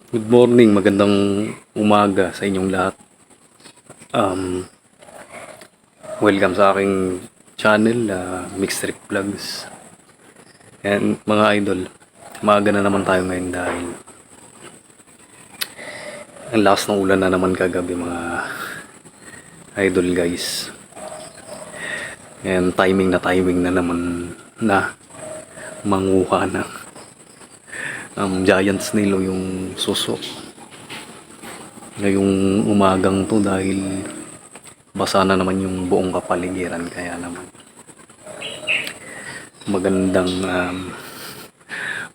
Good morning, magandang umaga sa inyong lahat. Um, Welcome sa aking channel, Mixed Trip Vlogs. And mga idol, maaga na naman tayo ngayon dahil ang lakas ng ulan na naman kagabi mga idol guys. And timing na naman na manguha na giant snail o yung suso ngayong umagang to dahil basa na naman yung buong kapaligiran, kaya naman magandang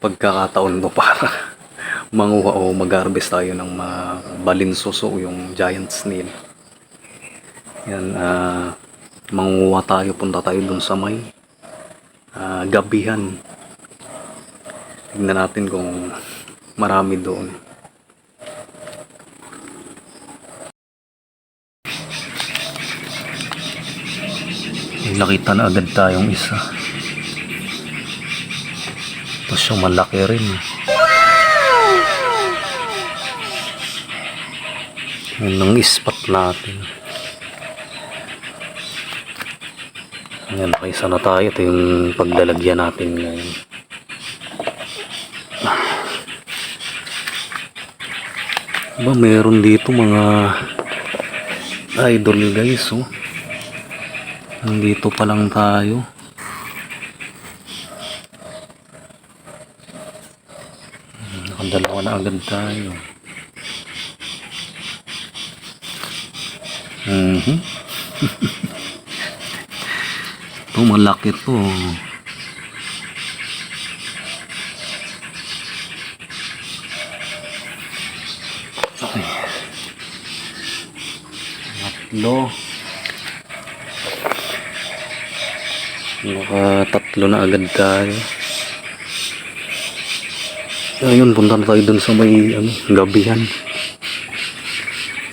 pagkakataon to para manguha o mag-harvest tayo ng balinsuso o yung giant snail. Yan, manguha tayo, punta tayo dun sa may gabihan. Tignan natin kung marami doon. Nakita na agad tayong isa. Tapos yung malaki rin. Yun ang spot natin. Yan, nakaisa na tayo. Ito yung paglalagyan natin ngayon. Ba, meron dito mga idol guys, oh. Nandito pa lang tayo. Nakadalawa na agad tayo. Ito, malaki to. Okay. Tatlo. Tatlo na agad tayo. Ayun, punta na tayo dun sa may gabihan.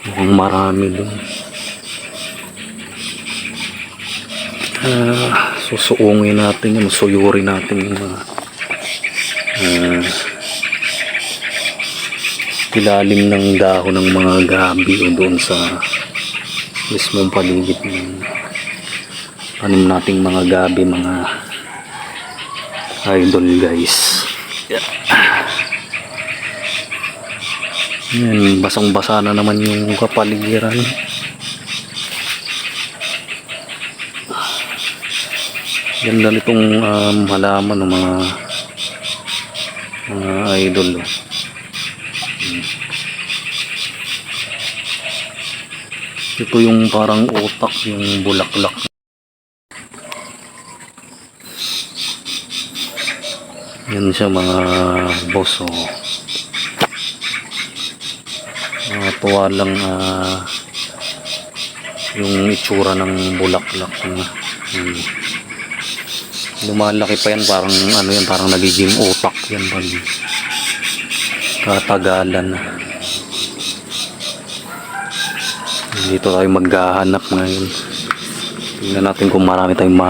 Mukhang marami dun. Susuungin natin yun, suyuri natin yung mga ilalim ng dahon ng mga gabi o doon sa mismong paligid ng tanim nating mga gabi, mga idol guys. Yan, basang-basa na naman yung kapaligiran. Ganda nitong halaman ng mga idol. Ito yung parang utak, yung bulaklak. Yan siya mga boss, oh. Tuwa lang yung itsura ng bulaklak. Lumalaki pa yan, parang yan, parang nagiging utak yan pag katagalan. Dito tayo maghahanap ngayon. Tingnan natin kung marami tayong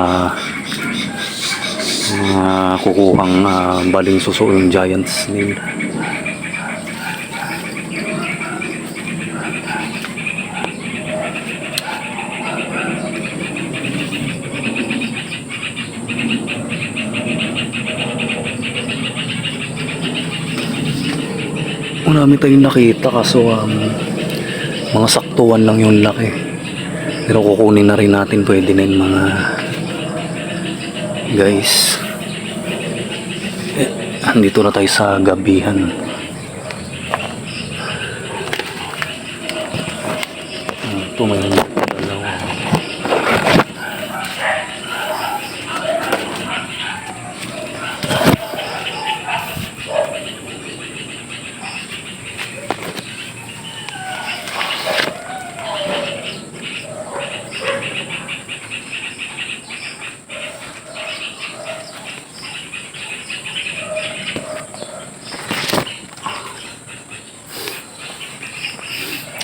kukuhang balinsuso yung giant snail. Marami tayong nakita kaso mga saktuan lang yung laki, pero kukunin na rin natin, pwede na yung mga guys. Andito na tayo sa gabihan. Ito may dalawa.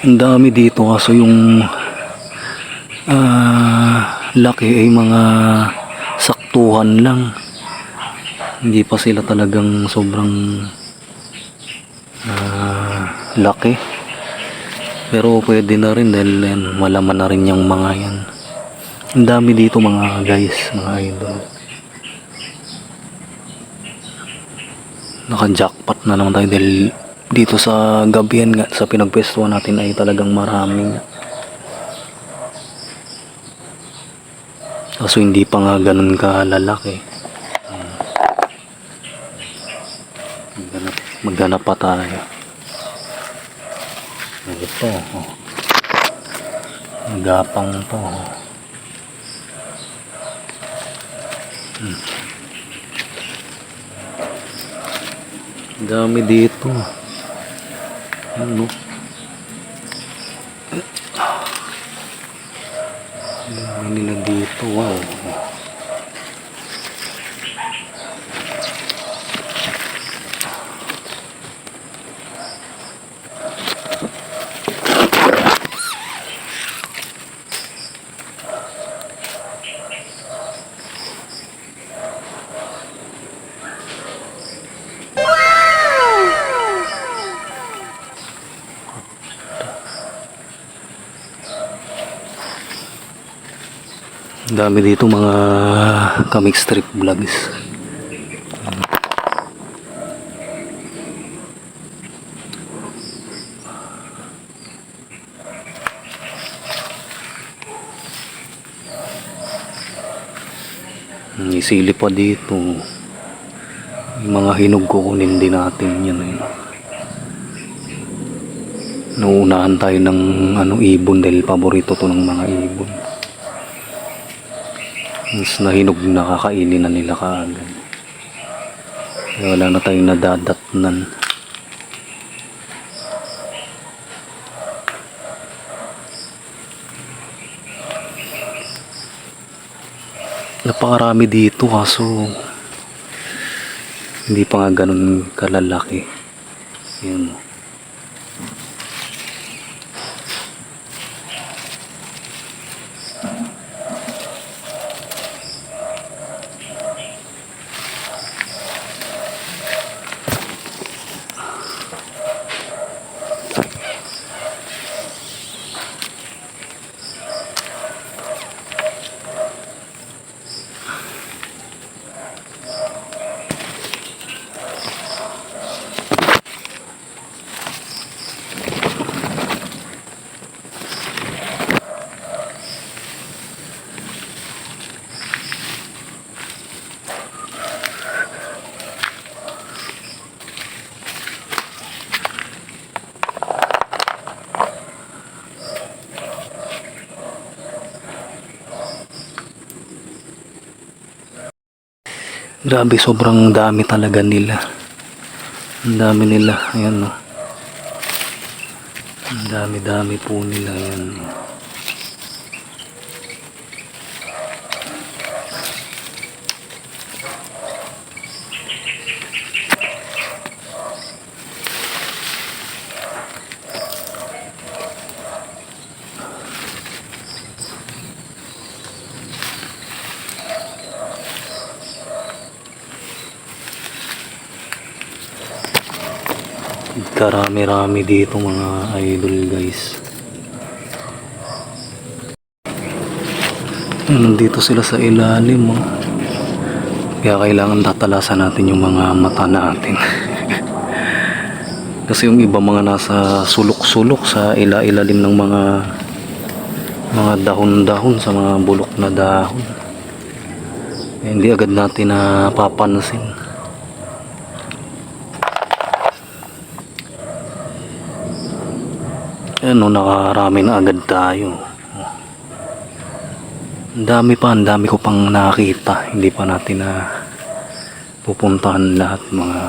Ang dami dito kaso yung laki ay mga saktuhan lang. Hindi pa sila talagang sobrang laki. Pero pwede na rin dahil yan, malaman na rin yung mga yan. Ang dami dito mga guys, mga idol. Naka-jackpot na naman tayo dahil dito sa gabihan nga, sa pinagpwestuhan natin ay talagang maraming. Kaso hindi pa nga ganun kalalaki. Maghanap pa tayo. Ito, oh. Gapang to. Dami dito. Ano? Dami nila dito. Wow. Dami dito mga comic strip vlogs. Isili pa dito. Yung mga hinog kukunin din natin yan. Nauunahan tayo ng ibon dahil paborito to ng mga ibon. Mas nahinog na kakainin na nila kaagad. Wala na tayong nadadatnan. Napakarami dito kaso hindi pa nga ganun kalalaki. Yan. Grabe, sobrang dami talaga nila. Ang dami nila. Ayan, no. Ang dami-dami po nila. Ayan, no. Karami-rami dito mga idol guys. Nandito sila sa ilalim, oh. Kaya kailangan tatalasan natin yung mga mata natin. Kasi yung iba mga nasa sulok-sulok sa ilalim ng mga dahon-dahon, sa mga bulok na dahon. Hindi agad natin napapansin. Nakarami na agad tayo. Ang dami ko pang nakita. Hindi pa natin pupuntahan lahat mga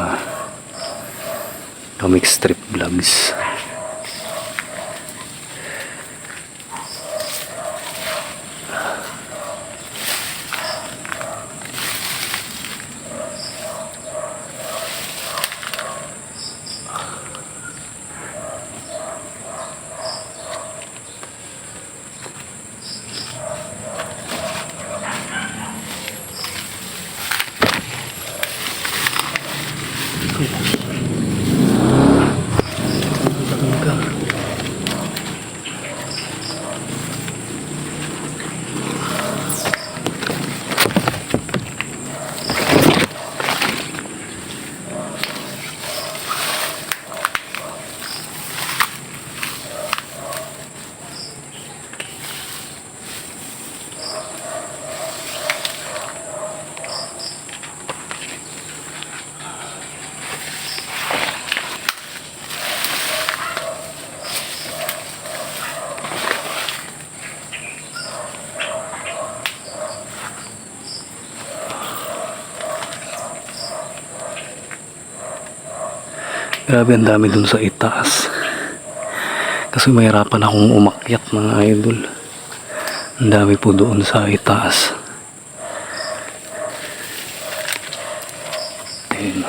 comic strip vlogs. Grabe, ang dami dun sa itaas. Kasi mahirapan akong umakyat mga idol. Ang dami po doon sa itaas. Ayun.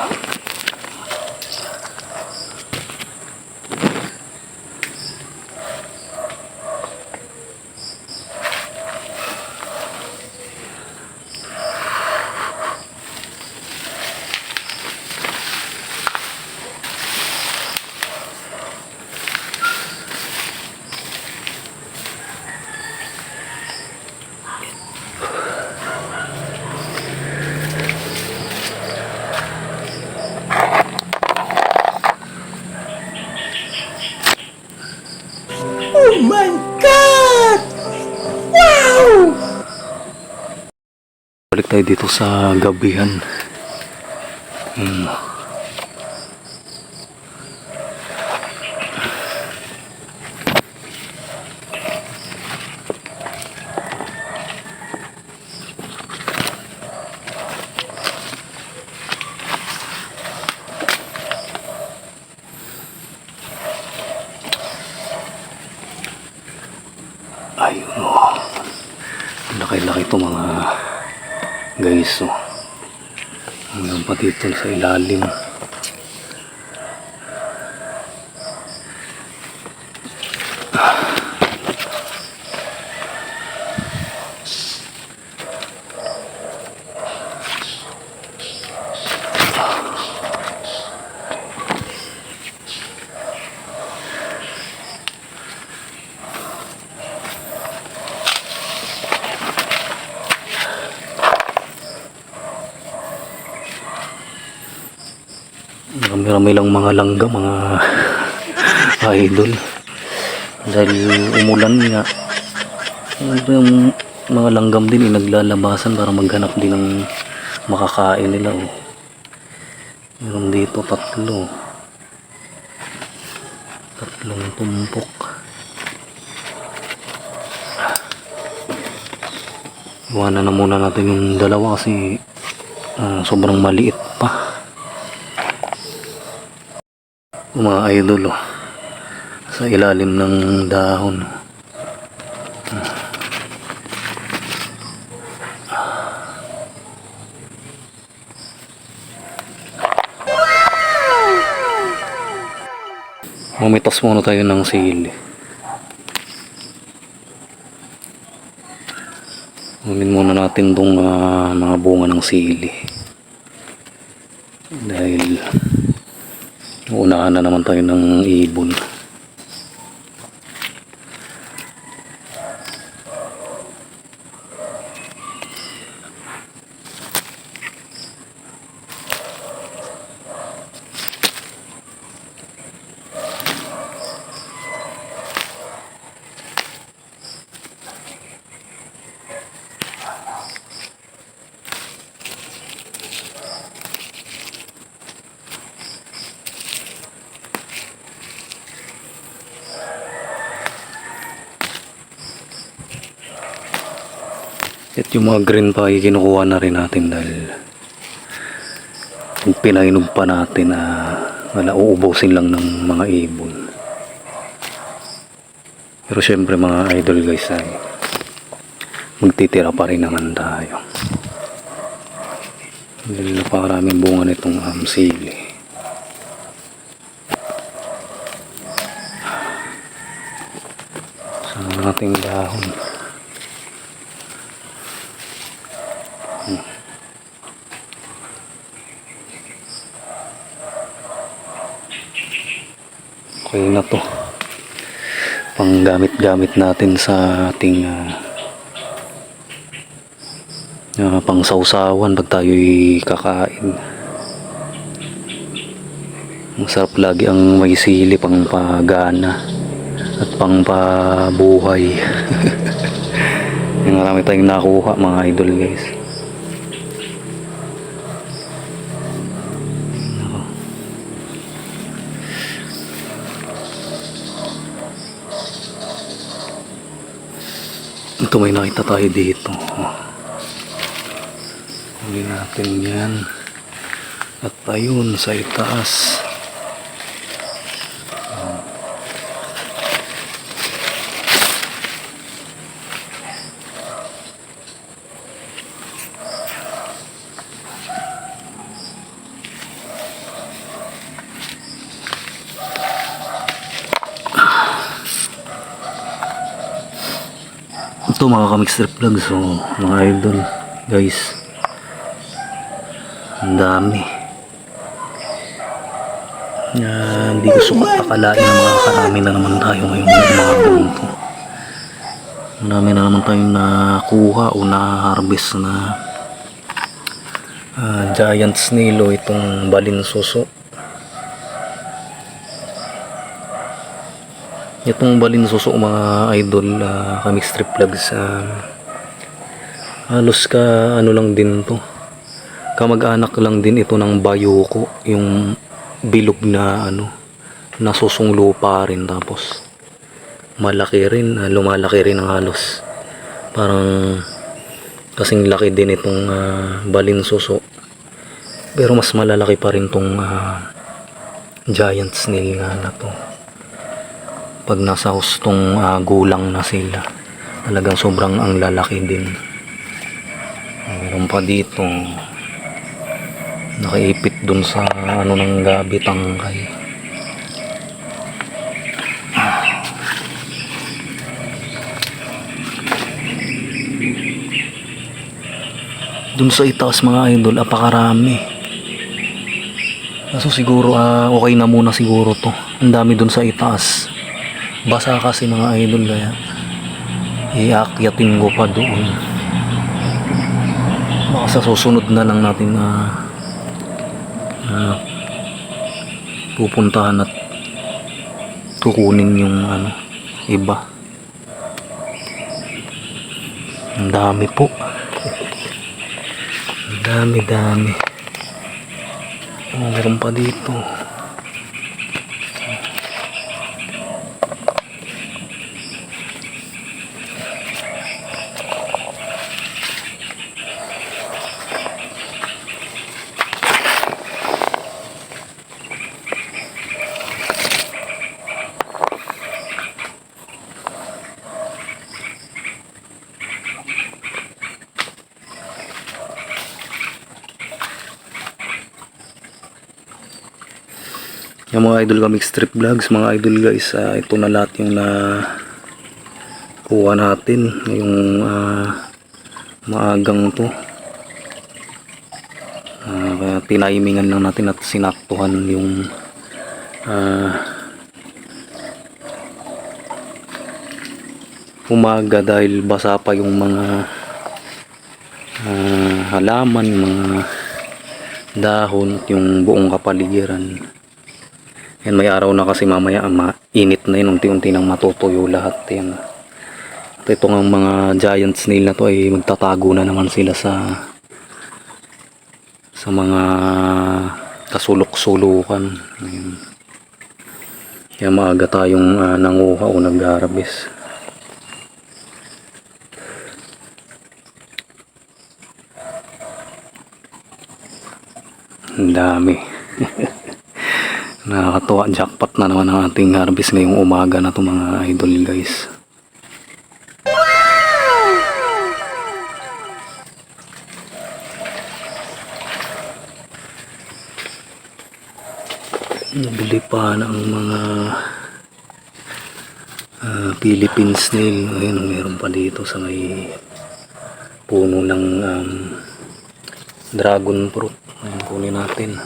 Oh my God! Wow! Balik tayo dito sa gabihan. Ayun o. Laki-laki ito mga guys o. Hanggang pa dito sa ilalim. Marami lang mga langga, mga idol. Dahil umulan nga. Yung mga langgam din naglalabasan para maghanap din ng makakain nila. Oh. Meron dito tatlo. Tatlong tumpok. Iwanan na muna natin yung dalawa kasi sobrang maliit pa. Mga idol oh, sa ilalim ng dahon. Mamitas muna tayo ng sili. Kunin muna natin tong mga bunga ng sili. Dahil unahan na naman tayo ng ibon. At yung mga green pa kinukuha na rin natin dahil kung pinainog pa natin wala, uubusin lang ng mga ibon. Pero syempre mga idol guys ay magtitira pa rin naman tayo dahil napakaraming bunga nitong sili. Sa ating dahon. Okay na to. Pang gamit-gamit natin sa ating pang sausawan pag tayo'y kakain. Masarap lagi ang may sili pang pagana at pang pabuhay. Yung marami tayong nakuha mga idol guys. Ito may nakita tayo dito. Kunin natin yan. At ayun sa itaas. Ito mga ka-mixed vlogs, so mga idol guys, ang dami. Hindi ko sukat akalain na makakarami na naman tayo ngayong umagang to. Marami na naman tayong nakuha o na-harvest na giant snail o itong balinsuso. Itong balinsuso mga idol, ka-mixed vlogs, halos ano lang din to, kamag-anak lang din ito ng bayoko, yung bilog na nasusong lupa rin, tapos malaki rin, lumalaki rin ang halos, parang kasing laki din itong balinsuso, pero mas malalaki pa rin tong giant snail na to. Pag nasa hustong gulang na sila, talagang sobrang ang lalaki din. Meron pa dito nakaipit dun sa ng gabi, tangkay. Dun sa itaas mga idol, apakarami. Kaso siguro okay na muna siguro to. Ang dami dun sa itaas. Basa kasi mga idol, kaya iakyatin ko pa doon. Baka sa susunod na lang natin pupuntahan at kukunin yung iba. Ang dami po. Ang dami. Meron pa dito. Yung mga idol ka mixed vlogs, mga idol guys, ito na lahat yung kuha natin ngayong maagang to. Kaya tinimingan lang natin at sinaktuhan yung umaga, dahil basa pa yung mga halaman, mga dahon, yung buong kapaligiran. Yan, may araw na kasi mamaya, mainit na yun, unti-unti nang matutuyo lahat yan. At itong mga giant snail na to ay magtatago na naman sila sa mga kasulok-sulukan. Ayan. Kaya maaga tayong nanguha o nag-harvest. Ang dami. Nakakatuwa, jackpot na naman ang ating harvest ngayong umaga na to mga idol guys. Nabili pa ng mga Philippine snail. Ayun, meron pa dito sa may puno ng dragon fruit. Ayun, kunin natin.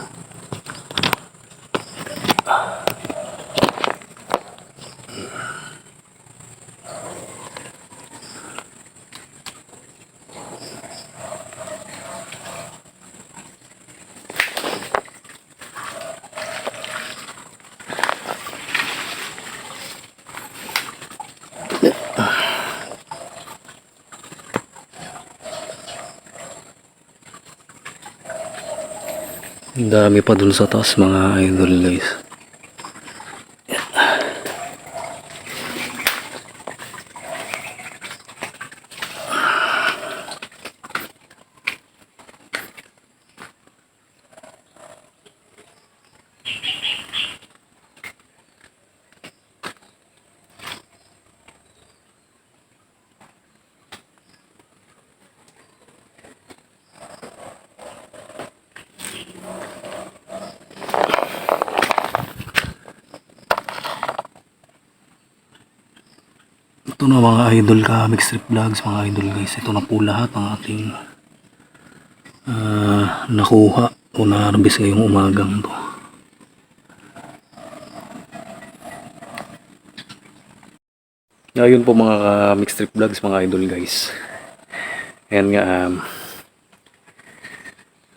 Ang dami pa dun sa taas mga idol guys. Ito na mga idol ka, Mix Trip Vlogs, mga idol guys. Ito na po lahat ng ating nakuha o na-harvest ngayong umagang to. Ngayon po mga Mix Trip Vlogs, mga idol guys. Ayan nga,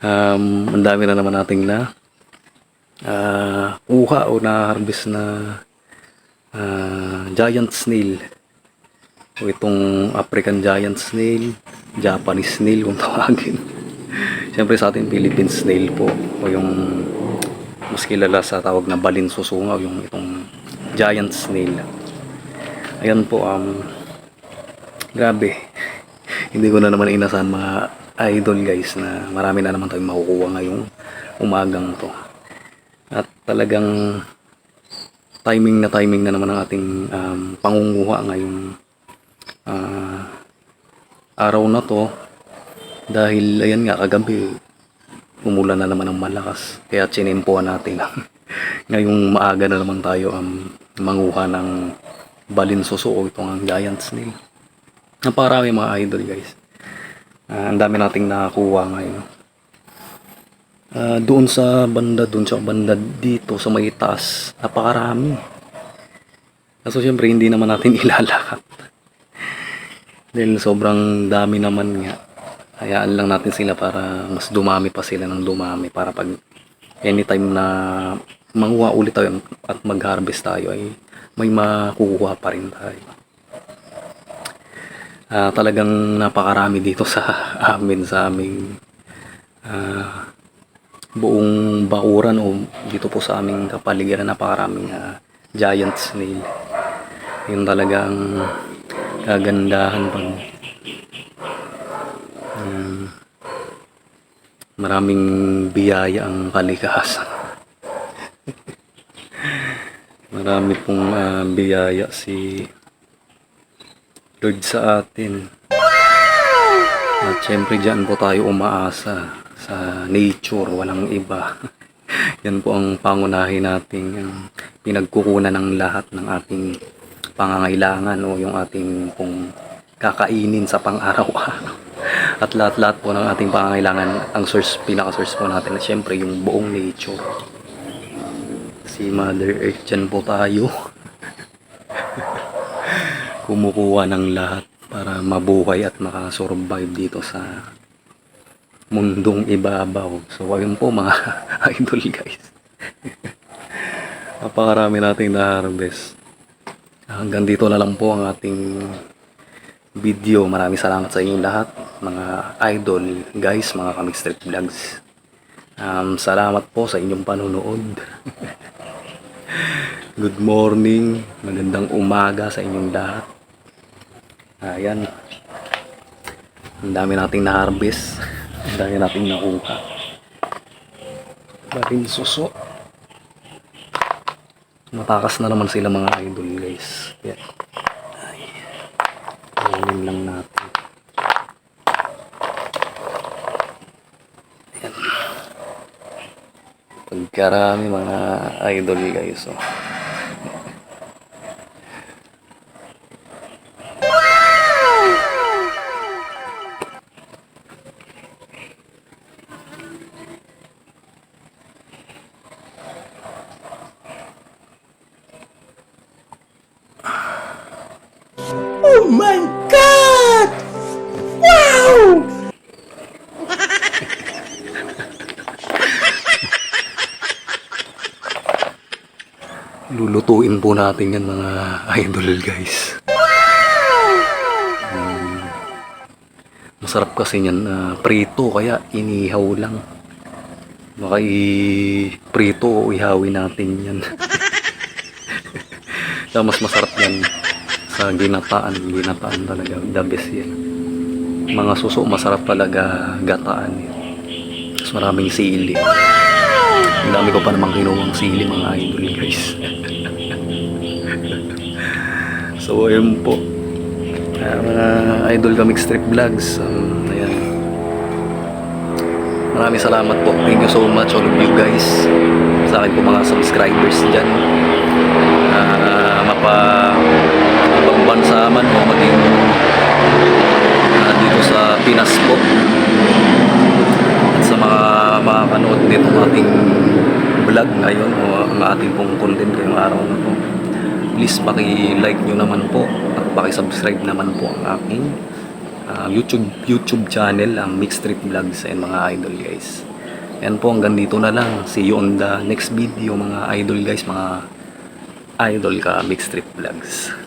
ang dami na naman nating na kuha o na-harvest na giant snail. O itong African giant snail, Japanese snail kung tawagin. Siyempre sa atin Philippine snail po, o yung mas kilala sa tawag na balinsusungaw, yung itong giant snail. Ayan po, grabe. Hindi ko na naman inasahan mga idol guys na marami na naman tayong makukuha ngayong umagang to. At talagang timing na naman ang ating pangunguha ngayong araw na to, dahil ayan nga kagabi umulan na naman ng malakas, kaya chinempohan natin ngayong maaga na naman tayo manguha ng balinsuso o itong giant snail. Napakarami mga idol guys. Ang dami nating nakakuha ngayon. Doon sa banda dito sa may taas, napakarami. Kaso syempre hindi naman natin ilalakad. Dahil sobrang dami naman nga. Hayaan lang natin sila para mas dumami pa sila ng dumami, para pag anytime na manguha ulit tayo at mag-harvest tayo ay may makukuha pa rin tayo. Talagang napakarami dito sa amin, sa aming buong bakuran o dito po sa aming kapaligiran. Napakaraming giant snail. Yun talagang kagandahan pag maraming biyaya ang kalikasan. Marami pong biyaya si Lord sa atin. At syempre dyan po tayo umaasa sa nature, walang iba. Yan po ang pangunahin nating pinagkukunan ng lahat ng ating pangangailangan o yung ating pong kakainin sa pang-araw-araw. At lahat-lahat po ng ating pangangailangan, ang source, pinaka-source po natin na syempre yung buong nature. Si Mother Earth, dyan po tayo kumukuha ng lahat para mabuhay at makasurvive dito sa mundong ibabaw. So ayun po mga idol guys. Napakarami nating na-harvest. Hanggang dito na lang po ang ating video. Maraming salamat sa inyong lahat mga idol guys, mga Kamix Trip Vlogs. Salamat po sa inyong panonood. Good morning, magandang umaga sa inyong lahat. Ayan, ang dami nating na-harvest, ang dami nating nakuha. Balinsuso. Matakas na naman sila mga idol guys. Yan. Kunin lang natin. Yan. Pagkarami mga idol guys. Oh. Oh my God! Wow! Lulutuin po natin yan mga idol guys. Masarap kasi yan prito, kaya inihaw lang. Baka i-prito o ihawin natin yan. Kaya mas masarap yan sa ginataan. Ginataan talaga, the best yan. Mga suso masarap talaga gataan yan. Mas maraming sili. Ang dami ko pa namang kinuwang sili mga idol guys. So ayun po, mga idol Kamix Trip Vlogs, ayan. Maraming salamat po. Thank you so much all of you guys. Sa akin po mga subscribers dyan. Ibang bansa man o maging dito sa Pinas po. At sa mga makakanood dito ng ating vlog ngayon o ang ating pong content ngayong araw na po, please paki-like nyo naman po at paki-subscribe naman po ang aking YouTube channel, ang Mixed Trip Vlogs and mga idol guys. Yan po, hanggang dito na lang. See you on the next video mga idol guys, mga idol ka Mixed Trip Vlogs.